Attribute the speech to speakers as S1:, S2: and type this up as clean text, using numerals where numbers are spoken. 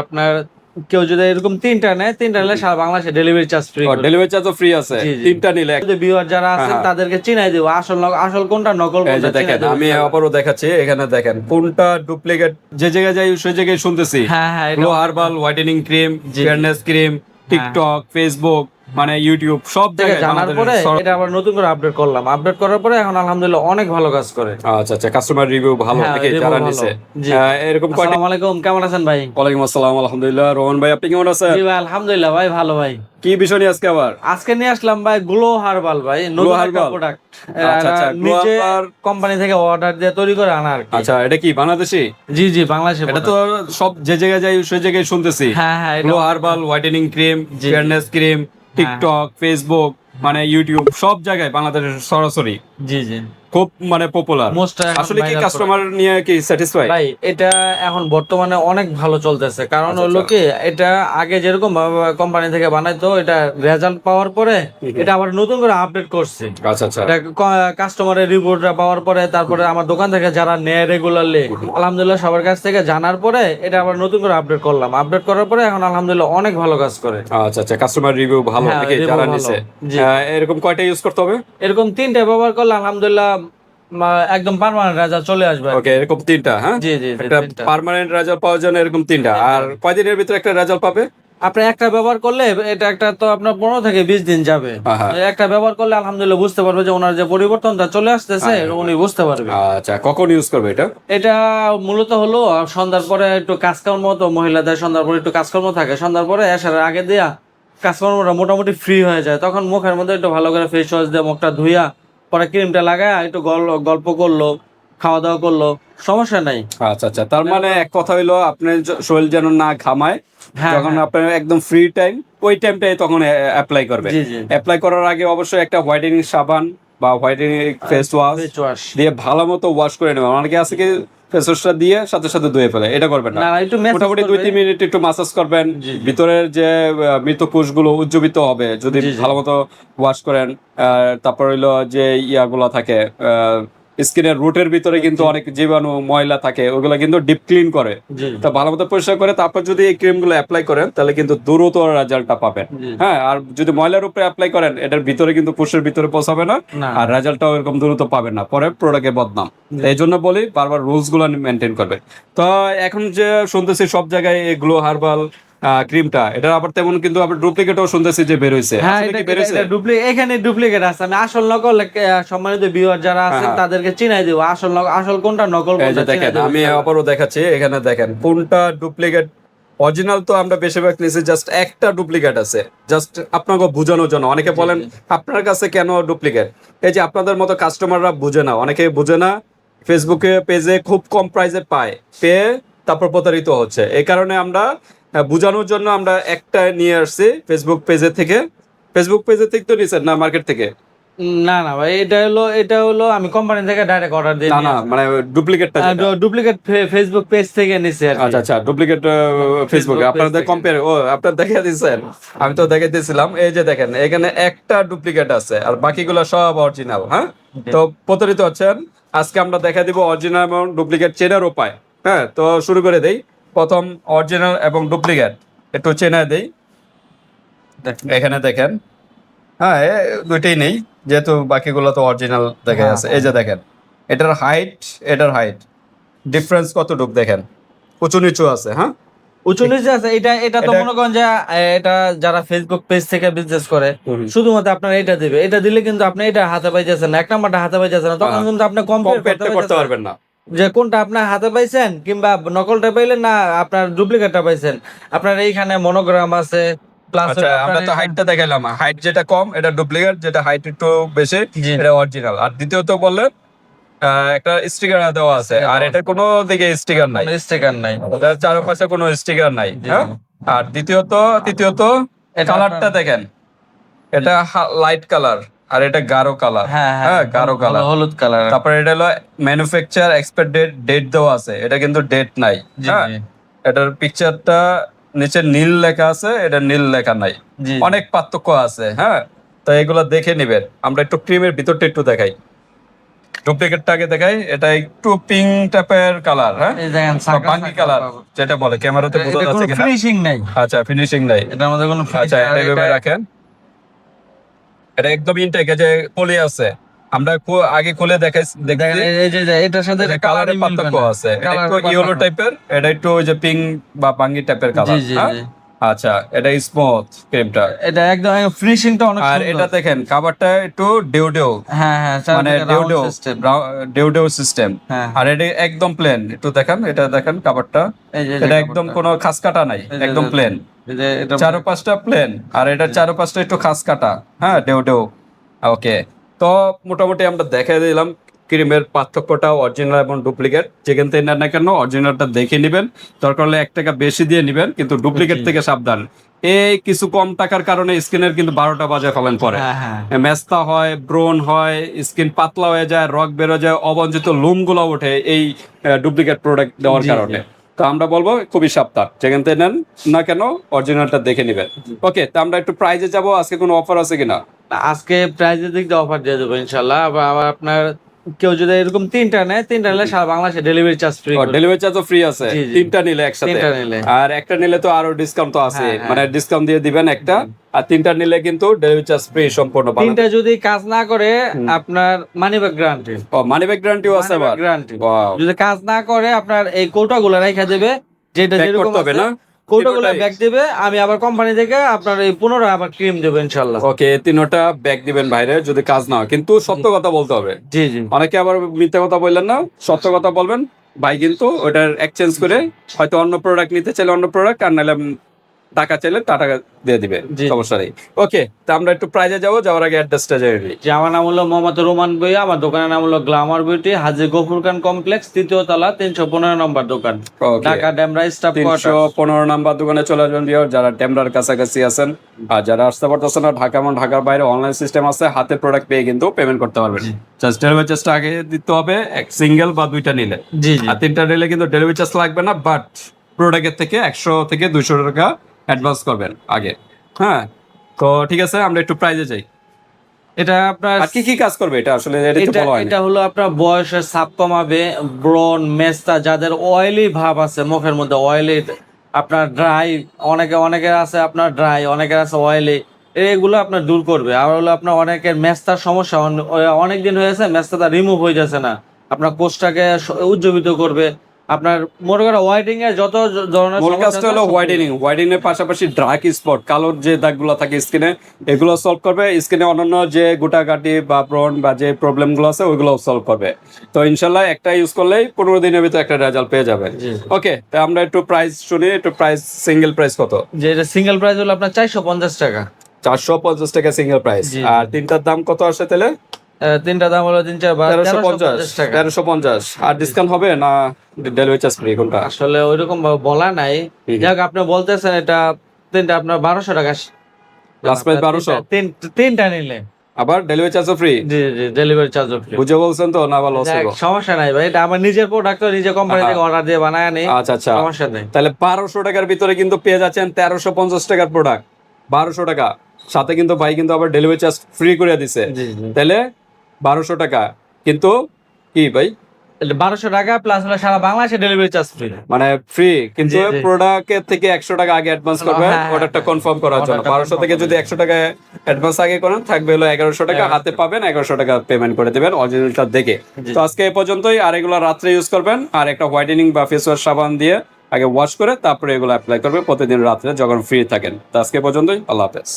S1: আপনার কেউ যদি এরকম তিনটা নেয়, তিনটা নিলে সারা বাংলাদেশে ডেলিভারি চার্জ ফ্রি।
S2: ডেলিভারি চার্জও ফ্রি আছে তিনটা নিলে।
S1: ভিউয়ার যারা আছেন তাদেরকে চিনাই দেব আসল কোনটা নকল কোনটা।
S2: দেখেন আমি আবারও দেখাচ্ছি, এখানে দেখেন কোনটা ডুপ্লিকেট। যে জায়গায় যাই সেই জায়গায় শুনতেছি glow herbal whitening cream, fairness cream, TikTok, Facebook, মানে ইউটিউব সব জায়গায়
S1: জানার পরে এটা আবার নতুন করে আপডেট করলাম। আপডেট করার পরে এখন আলহামদুলিল্লাহ অনেক ভালো কাজ করে।
S2: আচ্ছা আচ্ছা, কাস্টমার রিভিউ ভালো দেখে যারা নিছে। এরকম
S1: আসসালামু আলাইকুম, কেমন আছেন ভাই?
S2: ওয়ালাইকুম আসসালাম, আলহামদুলিল্লাহ। রোহন ভাই আপনি কেমন আছেন?
S1: জি ভাই আলহামদুলিল্লাহ ভাই, ভালো ভাই।
S2: কি বিষয় নিয়ে আজকে আবার?
S1: আজকে নিয়ে আসলাম ভাই গ্লো হার্বাল ভাই, নতুন একটা প্রোডাক্ট।
S2: আচ্ছা আচ্ছা,
S1: নিজে কোম্পানি থেকে অর্ডার দিয়ে তৈরি করে আনা আর কি।
S2: আচ্ছা, এটা কি বাংলাদেশি?
S1: জি জি বাংলাদেশি।
S2: এটা তো সব যে জায়গায় যাই সেই জায়গায় শুনতেছি glow herbal whitening cream, fairness cream, TikTok, Facebook, মানে ইউটিউব সব জায়গায় বাংলাদেশের সরাসরি
S1: জি জি
S2: খুব মানে পপুলার। আসলে কি কাস্টমার নিয়ে কি স্যাটিসফাই?
S1: ভাই এটা এখন বর্তমানে অনেক ভালো চলতেছে। কারণ হলো কি, এটা আগে যেরকম কোম্পানি থেকে বানাইতো, এটা রেজাল্ট পাওয়ার পরে এটা আবার নতুন করে আপডেট করছে।
S2: আচ্ছা আচ্ছা,
S1: এটা কাস্টমারের রিপোর্টটা পাওয়ার পরে, তারপরে আমার দোকান থেকে যারা নেয় রেগুলারলি, আলহামদুলিল্লাহ সবার কাছ থেকে জানার পরে এটা আবার নতুন করে আপডেট করলাম। আপডেট করার পরে এখন আলহামদুলিল্লাহ অনেক ভালো কাজ করে।
S2: আচ্ছা আচ্ছা, কাস্টমার রিভিউ ভালো দেখে যারা নিছে। এরকম কয়টা ইউজ করতে হবে?
S1: এরকম তিনটা ব্যবহার করলে আলহামদুলিল্লাহ একদম পার্মানেন্ট রেজাল্ট চলে আসবে।
S2: ওকে, এরকম তিনটা? হ্যাঁ,
S1: জি জি,
S2: একটা পার্মানেন্ট রেজাল্ট পাওয়ার জন্য এরকম তিনটা। আর কয়দিনের ভিতরে একটা রেজাল্ট পাবে?
S1: আপনি একটা ব্যবহার করলে এটা একটা তো আপনার 15 থেকে 20 দিন যাবে। একটা ব্যবহার করলে আলহামদুলিল্লাহ বুঝতে পারবে যে ওনার যে পরিবর্তনটা চলে আসতেছে, উনি বুঝতে পারবে।
S2: আচ্ছা, কখন ইউজ করবে এটা?
S1: এটা মূলত হলো সন্ধ্যার পরে একটু কাজকর্ম, তো মহিলাদের সন্ধ্যার পরে একটু কাজকর্ম থাকে, সন্ধ্যার পরে আসার আগে দিয়া কাজকর্মটা মোটামুটি ফ্রি হয়ে যায়। তখন মুখের মধ্যে একটু ভালো করে ফেস ওয়াশ দিয়ে মুখটা ধুইয়া পরে ক্রিমটা লাগায় একটু গল্প করলো, খাওয়া দাওয়া করলো, সমস্যা নাই।
S2: আচ্ছা আচ্ছা, তার মানে এক কথা হইলো আপনার শরীর যেন না ঘামায়, যখন আপনার একদম ফ্রি টাইম, ওই টাইমটাই তখন অ্যাপ্লাই করবে। অ্যাপ্লাই করার আগে অবশ্যই একটা হোয়াইটেনিং সাবান বা হোয়াইটেনিং ফেস ওয়াশ দিয়ে ভালো মতো ওয়াশ করে নেবেন। অনেকে আছে কি ফেস ওয়াশটা দিয়ে সাথে সাথে ধুয়ে ফেলে, এটা করবেন না। মোটামুটি 2-3 মিনিট একটু মাসাজ করবেন, ভিতরের যে মৃত কোষগুলো উজ্জীবিত হবে যদি ভালো মতো ওয়াশ করেন। তারপর হইলো যে ইয়াগুলো থাকে স্কিনের রুটের ভিতরে কিন্তু অনেক জীবাণু ময়লা থাকে, ওগুলো কিন্তু ডিপ ক্লিন করে। তা ভালো মতো পরিষ্কার করে তারপর যদি এই ক্রিম গুলো অ্যাপ্লাই করেন তাহলে কিন্তু দ্রুত রেজাল্টটা পাবেন। হ্যাঁ, আর যদি ময়লার উপরে অ্যাপ্লাই করেন এটার ভিতরে কিন্তু কোষের ভিতরে পৌঁছাবে না, আর রেজাল্টটাও এরকম দ্রুত পাবেন না, পরে প্রোডাক্টে বদনাম। এই জন্য বলি বারবার রুলস গুলো মেনটেন করবে। তো এখন যে শুনতেছি সব জায়গায় গ্লো হার্বাল ক্রিমটা, এটা আবার তেমন কিন্তু আবার ডুপ্লিকেটও শুনতেছি যে বের হইছে।
S1: এখানে ডুপ্লিকেট আছে। আমি আসল নকল সম্মানিত ভিউয়ার যারা আছেন তাদেরকে চিনাই দেব আসল কোনটা নকল কোনটা।
S2: দেখেন আমি আবারও দেখাচ্ছি, এখানে দেখেন কোনটা ডুপ্লিকেট। অরিজিনাল তো আমরা বেশিরভাগ নিয়েছি, জাস্ট একটা ডুপ্লিকেট আছে, জাস্ট আপনাকে বোঝানোর জন্য। অনেকে বলেন আপনার কাছে কেন ডুপ্লিকেট? এই যে আপনাদের মতো কাস্টমাররা বুঝে না, অনেকে বুঝে না, ফেসবুকে পেজে খুব কম প্রাইসে পেয়ে তারপর প্রতারিত হচ্ছে। এই কারণে আমরা বোঝানোর জন্য আমরা একটা নিয়ে আসছি ফেসবুক পেজের থেকে। ফেসবুক পেজের থেকে তো নিছেন না মার্কেট থেকে?
S1: না না ভাই, এটা হলো আমি কোম্পানি থেকে ডাইরেক্ট অর্ডার দিই।
S2: না মানে
S1: ডুপ্লিকেট ফেসবুক পেজ থেকে নিছি আর কি।
S2: আচ্ছা আচ্ছা, ডুপ্লিকেট ফেসবুক আপনাদের কম্পেয়ার আপনারা দেখিয়ে দিয়েছেন, আমি তো দেখাইতেছিলাম। এই যে দেখেন এখানে একটা ডুপ্লিকেট আছে আর বাকিগুলো সব অরিজিনাল। হ্যাঁ, তো প্রতারিত হচ্ছেন। আজকে আমরা দেখা দিব অরিজিনাল এবং ডুপ্লিকেট চেনার উপায়। হ্যাঁ, তো শুরু করে দেই। প্রথম অরিজিনাল এবং ডুপ্লিকেট একটু চেনা দেই। এখানে দেখেন, হ্যাঁ দুইটাই নেই, যেহেতু বাকিগুলো তো অরিজিনাল দেখা আছে। এই যে দেখেন এটার হাইট ডিফারেন্স কতটুকু দেখেন, উঁচু নিচু আছে। হ্যাঁ,
S1: উঁচু নিচে আছে। এটা তো মনে করেন যে এটা যারা ফেসবুক পেজ থেকে বিজনেস করে শুধুমাত্র আপনার এটা দিবে। এটা দিলে কিন্তু আপনি এটা হাতে পাইতেছেন না, এক নাম্বারটা হাতে পাইতেছেন না, তখন কিন্তু আপনি কম্পেয়ার
S2: করতে পারবেন না
S1: যে কোনটা আপনার হাতে পাইছেন কিংবা নকলটা পাইলেন না আপনার ডুপ্লিকেটটা পাইছেন। আপনার এইখানে মনোগ্রাম আছে।
S2: আচ্ছা, আমরা তো হাইটটা দেখাইলাম, হাইট যেটা কম এটা ডুপ্লিকেট, যেটা হাইট একটু বেশি এটা অরিজিনাল। আর দ্বিতীয়ত বললেন একটা স্টিকার দেওয়া আছে, আর এটা কোনো দিকে স্টিকার নাই, এটার চারপাশে কোনো স্টিকার নাই। হ্যাঁ, আর তৃতীয়ত কালারটা দেখেন, এটা লাইট কালার আর এটা গাঢ় কালার। হ্যাঁ, গাঢ় কালার,
S1: হলুদ কালার।
S2: তারপরে এটা হলো ম্যানুফ্যাকচার এক্সপায়ার ডেট দেওয়া আছে, এটা কিন্তু ডেট নাই। হ্যাঁ, এটার পিকচারটা নিচে নীল লেখা আছে, এটা নীল লেখা নাই, অনেক পার্থক্য আছে। হ্যাঁ, তো এগুলো দেখে নিবেন। আমরা একটু ক্রিমের ভিতরটা একটু দেখাই। ডুপ্লিকেটটা আগে দেখাই, এটা একটু পিঙ্ক টাইপের কালার, হ্যাঁ
S1: এই দেখেন
S2: বাঙ্গি কালার যেটা বলে, ক্যামেরাতে বোঝা যাচ্ছে কিনা।
S1: ফিনিশিং নাই,
S2: আচ্ছা ফিনিশিং নাই,
S1: এটার মধ্যে কোনো
S2: আচ্ছা এটা এইভাবে রাখেন। এটা একদম ইনটেক, যে খুলে আছে, আমরা আগে খুলে দেখাইছি, দেখেন
S1: এই যে এটার সাথে
S2: কালারের পার্থক্য আছে, এটা একটু ইয়েলো টাইপের, এটা একটু ওই যে পিঙ্ক বা বাঙ্গি টাইপের কালার। আচ্ছা এটা স্মুথ ক্রিমটা,
S1: এটা একদম ফিনিশিংটা অনেক
S2: আর
S1: সুন্দর।
S2: এটা দেখেন কাভারটা একটু ডেউ ডেউ,
S1: হ্যাঁ হ্যাঁ,
S2: মানে ডেউ ডেউ সিস্টেম। আর এটা একদম প্লেন, একটু দেখেন, এটা দেখেন কাভারটা, এটা একদম কোনো খাস কাটা নাই, একদম প্লেন, চারপাশটা প্লেন, আর এটা চারপাশটা একটু খাস কাটা, হ্যাঁ ডেউ ডেউ। ওকে, তো মোটামুটি আমরা দেখাই দিলাম ক্রিমের পার্থক্যটা অরিজিনাল এবং ডুপ্লিকেট। যেখান থেকে নেন না কেন অরিজিনালটা দেখে নেবেন, দরকার হলে 1 টাকা বেশি দিয়ে নেবেন, কিন্তু ডুপ্লিকেট থেকে সাবধান। এই কিছু কম টাকার কারণে স্কিনের কিন্তু 12টা বাজে ফেলেন পরে, মেস্তা হয়, ব্রণ হয়, স্কিন পাতলা হয়ে যায়, রগ বেরো যায়, অবাঞ্ছিত লোম গুলো ওঠে এই ডুপ্লিকেট প্রোডাক্ট দেওয়ার কারণে। তো আমরা বলবো খুবই সাবধান, যেখান থেকে নেন না কেন অরিজিনালটা দেখে নেবেন। ওকে, তো আমরা একটু প্রাইজে যাব, আজকে কোনো অফার আছে কিনা?
S1: আজকে প্রাইজের দিক দিয়ে অফার দিয়ে দেবো ইনশাল্লাহ। আবার আপনার কেউ যদি এরকম 3টা নেয়, 3টা নিলে সারা বাংলাদেশে ডেলিভারি চার্জ ফ্রি।
S2: ডেলিভারি চার্জও ফ্রি আছে 3টা নিলে একসাথে,
S1: 3টা নিলে।
S2: আর একটা নিলে তো আরো ডিসকাউন্ট তো আছে, মানে ডিসকাউন্ট দিয়ে দিবেন একটা, আর 3টা নিলে কিন্তু ডেলিভারি চার্জ ফ্রি সম্পূর্ণ।
S1: 3টা যদি কাজ না করে আপনার মানি ব্যাক গ্যারান্টি।
S2: ও মানি ব্যাক গ্যারান্টিও আছে আবার,
S1: গ্যারান্টি। যদি কাজ না করে আপনার এই কৌটাগুলো রেখে দেবে, যেটা যেরকম হবে না কৌটাগুলো ব্যাক দিবে, আমি আবার কোম্পানি থেকে আপনার এই 15 আবার ক্রিম দেব ইনশাআল্লাহ।
S2: ওকে, 3টা ব্যাক দিবেন বাইরে যদি কাজ না হয়, কিন্তু সত্য কথা বলতে হবে।
S1: জি জি,
S2: অনেকে আবার মিথ্যা কথা বললেন না, সত্য কথা বলবেন ভাই, কিন্তু ওটার এক্সচেঞ্জ করে হয়তো অন্য প্রোডাক্ট নিতে চাইলে অন্য প্রোডাক্ট, আর নাহলে টাকা চাইলে টাকা দিয়ে দিবে, সমস্যা নেই। ওকে, তো আমরা একটু প্রাইজে যাবো, যাওয়ার আগে অ্যাড্রেসটা জেনে নিই।
S1: যে আমার নাম হলো মোহাম্মদ রোমান ভুঁইয়া, আমার দোকানের নাম হলো গ্ল্যামার বিউটি, হাজী গফুর খান কমপ্লেক্স, 3য় তলা, 315 নম্বর দোকান, ঢাকা ডেমরা স্টাফ কোয়ার্টার।
S2: 315 নম্বর দোকানে চলে আসবেন ভিউয়ার, যারা ডেমরার কাছাকাছি আছেন। আর যারা আসতে পারতেছেন না, ঢাকা এবং ঢাকার বাইরে অনলাইন সিস্টেম আছে, হাতে প্রোডাক্ট পেয়ে কিন্তু পেমেন্ট করতে পারবেন। জাস্ট ডেলিভারি চার্জটা আগে দিতে হবে, এক সিঙ্গেল বা 2টা নিলে। আর 3টা নিলে কিন্তু ডেলিভারি চার্জ লাগবে না, বাট প্রোডাক্টের থেকে 100 থেকে 200 টাকা অ্যাডভান্স করবেন আগে। হ্যাঁ, তো ঠিক আছে, আমরা একটু প্রাইজে যাই।
S1: এটা আপনার
S2: আর কি কাজ করবে এটা আসলে?
S1: এটা হলো আপনার বয়সের ছাপ কমাবে, ব্রণ, মেস্তা, যাদের অয়েলি ভাব আছে মুখের মধ্যে, অয়েলি আপনার ড্রাই, অনেকের আছে আপনার ড্রাই, অনেকের আছে অয়েলি, এগুলো আপনার দূর করবে। আর হলো আপনার অনেকের মেস্তার সমস্যা, অনেকদিন হয়েছে মেস্তাটা রিমুভ হয়ে যাচ্ছে না, আপনার কোষটাকে উজ্জীবিত করবে। আপনার মনে করেন হোয়াইটিং এর যত ধরনের
S2: মূল কাজটা হলো হোয়াইটেনিং এর পাশাপাশি ডার্ক স্পট, কালোর যে দাগগুলো থাকে স্কিনে, এগুলো সলভ করবে। স্কিনে অন্যান্য যে গোটাগাটি বা ব্রণ বা যে প্রবলেম গুলো আছে ওইগুলো সলভ করবে। তো ইনশাল্লাহ একটা ইউজ করলেই 15 দিনের ভিতরে একটা রেজাল্ট পেয়ে যাবেন। ওকে, তো আমরা একটু প্রাইস শুনি, একটু প্রাইস, সিঙ্গেল প্রাইস কত?
S1: যে এটা সিঙ্গেল প্রাইস হলো আপনার 450 টাকা।
S2: 450 টাকা সিঙ্গেল প্রাইস। আর 3টার দাম কত আসে তাহলে?
S1: 3টা দাম হলো
S2: 1350 টাকা। 1350। আর ডিসকাউন্ট হবে না ডেলিভারি চার্জ ফ্রি কোনটা?
S1: আসলে ওইরকম ভাবে বলা নাই, যাক আপনি বলতেছেন এটা 3টা আপনার 1200 টাকা,
S2: লাস্ট প্রাইস 1200।
S1: 3টা নিলে
S2: আবার ডেলিভারি চার্জও ফ্রি।
S1: জি জি, ডেলিভারি চার্জও ফ্রি।
S2: বুঝে বলছেন তো, না আবার লস হবে?
S1: সমস্যা নাই ভাই, এটা আমার নিজের প্রোডাক্ট, তো নিজে কোম্পানি থেকে অর্ডার দিয়ে বানায় আনি।
S2: আচ্ছা আচ্ছা,
S1: সমস্যা নেই।
S2: তাহলে 1200 টাকার ভিতরে কিন্তু পেয়ে যাচ্ছেন 1350 টাকার প্রোডাক্ট, 1200 টাকা সাথে কিন্তু ভাই কিন্তু আবার ডেলিভারি চার্জ ফ্রি করে দিছে। তাহলে 1200 টাকা, কিন্তু কি ভাই
S1: 1200 টাকা প্লাস হলো সারা বাংলাদেশে ডেলিভারি চার্জ ফ্রি,
S2: মানে ফ্রি, কিন্তু প্রোডাক্টের থেকে 100 টাকা আগে অ্যাডভান্স করবে অর্ডারটা কনফার্ম করার জন্য। 1200 থেকে যদি 100 টাকা অ্যাডভান্স আগে করেন, থাকবে হলো 1100 টাকা, হাতে পাবেন 1100 টাকা পেমেন্ট করে দেবেন অরিজিনালটা দেখে। তো আজকে এই পর্যন্তই, আর এগুলো রাত্রে ইউজ করবেন, আর একটা হোয়াইটেনিং বা ফেস ওয়াশ সাবান দিয়ে আগে ওয়াশ করে তারপরে এগুলো অ্যাপ্লাই করবে প্রতিদিন রাত্রে যখন ফ্রি থাকেন। তো আজকে পর্যন্তই, আল্লাহ হাফেজ।